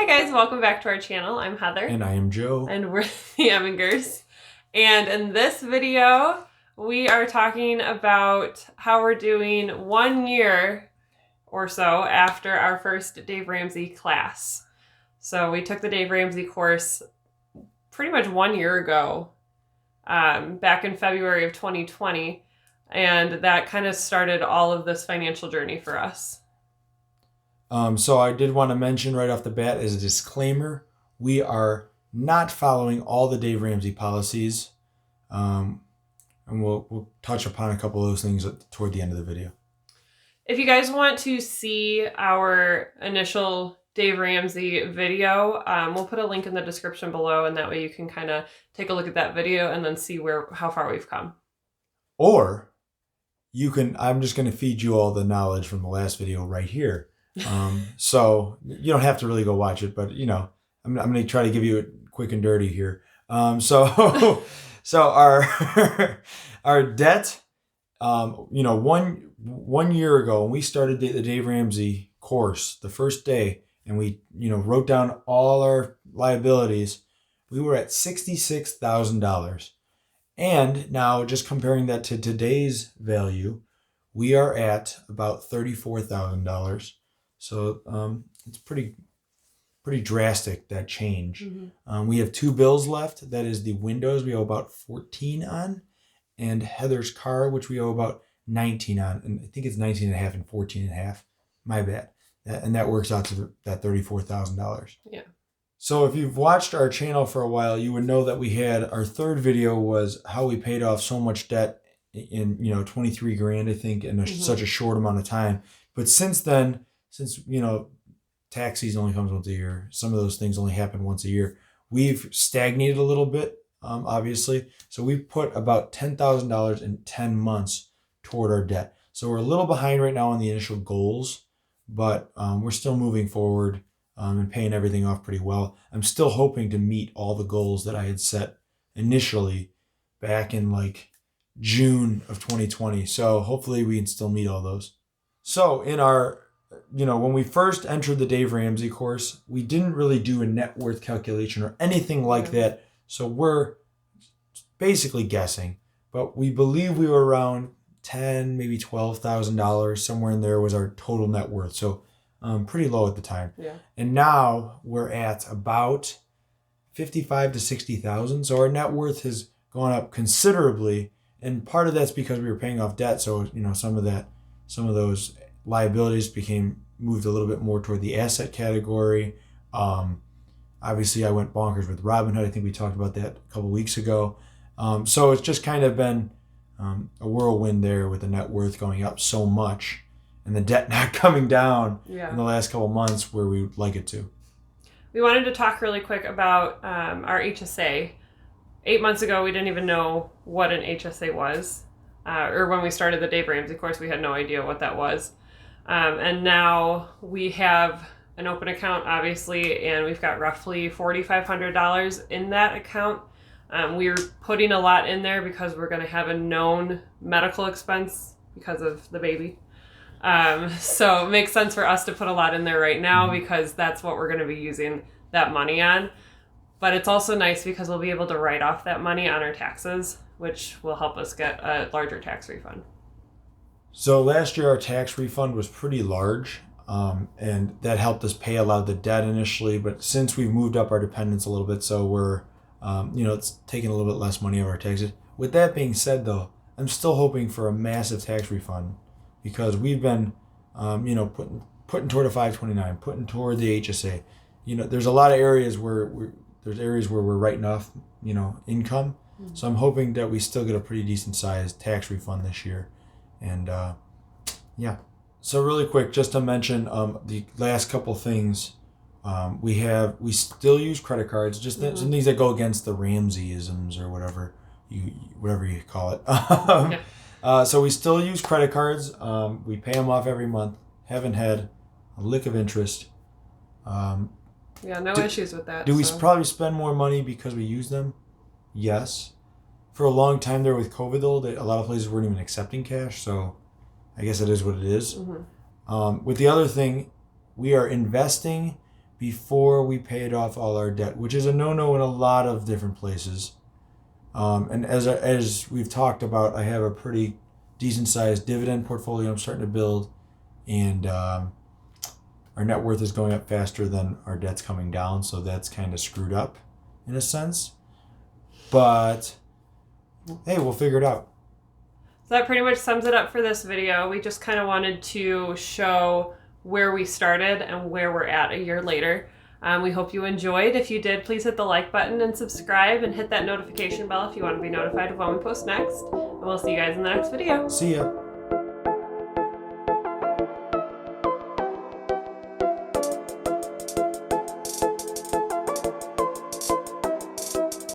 Hi guys, welcome back to our channel. I'm Heather. And I am Joe. And we're the Emingers. And in this video, we are talking about how we're doing 1 year or so after our first Dave Ramsey class. So we took the Dave Ramsey course pretty much 1 year ago, back in February of 2020. And that kind of started all of this financial journey for us. So I did want to mention right off the bat as a disclaimer, we are not following all the Dave Ramsey policies. And we'll touch upon a couple of those things toward the end of the video. If you guys want to see our initial Dave Ramsey video, we'll put a link in the description below, and that way you can kind of take a look at that video and then see how far we've come. Or I'm just going to feed you all the knowledge from the last video right here. So you don't have to really go watch it, but I'm going to try to give you it quick and dirty here. So our debt, one year ago when we started the Dave Ramsey course, the first day, and we, wrote down all our liabilities, we were at $66,000. And now just comparing that to today's value, we are at about $34,000. So it's pretty drastic, that change. Mm-hmm. We have 2 bills left. That is the windows we owe about $14 on, and Heather's car, which we owe about $19 on. And I think it's $19.5 and $14.5. My bad. And that works out to that $34,000. Yeah. So if you've watched our channel for a while, you would know that we had our third video was how we paid off so much debt in 23 grand, I think, in such a short amount of time. But since then, since tax season only comes once a year, some of those things only happen once a year, we've stagnated a little bit, obviously. So we've put about $10,000 in 10 months toward our debt. So we're a little behind right now on the initial goals, but we're still moving forward and paying everything off pretty well. I'm still hoping to meet all the goals that I had set initially back in June of 2020. So hopefully we can still meet all those. So in our, when we first entered the Dave Ramsey course, we didn't really do a net worth calculation or anything like that. So we're basically guessing, but we believe we were around $10,000, maybe $12,000, somewhere in there was our total net worth. So pretty low at the time. Yeah. And now we're at about $55,000 to $60,000. So our net worth has gone up considerably. And part of that's because we were paying off debt. So, some of those liabilities moved a little bit more toward the asset category. Obviously I went bonkers with Robinhood. I think we talked about that a couple weeks ago. So it's just kind of been a whirlwind there with the net worth going up so much and the debt not coming down in the last couple months where we would like it to. We wanted to talk really quick about our HSA. 8 months ago, we didn't even know what an HSA was. Or when we started the Dave Ramsey course, we had no idea what that was. And now we have an open account, obviously, and we've got roughly $4,500 in that account. We're putting a lot in there because we're going to have a known medical expense because of the baby. So it makes sense for us to put a lot in there right now because that's what we're going to be using that money on. But it's also nice because we'll be able to write off that money on our taxes, which will help us get a larger tax refund. So last year our tax refund was pretty large, and that helped us pay a lot of the debt initially. But since we've moved up our dependents a little bit, so we're, it's taking a little bit less money out of our taxes. With that being said, though, I'm still hoping for a massive tax refund because we've been, putting toward a 529, putting toward the HSA. There's a lot of areas where we're writing off, income. Mm-hmm. So I'm hoping that we still get a pretty decent sized tax refund this year. And so really quick, just to mention the last couple things, we still use credit cards, just some things that go against the Ramsey-isms or whatever you call it. So we still use credit cards. We pay them off every month. Haven't had a lick of interest. No issues with that. Do we probably spend more money because we use them? Yes. For a long time there with COVID, though, a lot of places weren't even accepting cash, so I guess it is what it is. Mm-hmm. With the other thing, we are investing before we paid off all our debt, which is a no-no in a lot of different places. And as we've talked about, I have a pretty decent-sized dividend portfolio I'm starting to build, and our net worth is going up faster than our debt's coming down, so that's kind of screwed up in a sense. But hey, we'll figure it out. So that pretty much sums it up for this video. We just kind of wanted to show where we started and where we're at a year later. We hope you enjoyed. If you did, please hit the like button and subscribe and hit that notification bell if you want to be notified of when we post next. And we'll see you guys in the next video. See ya.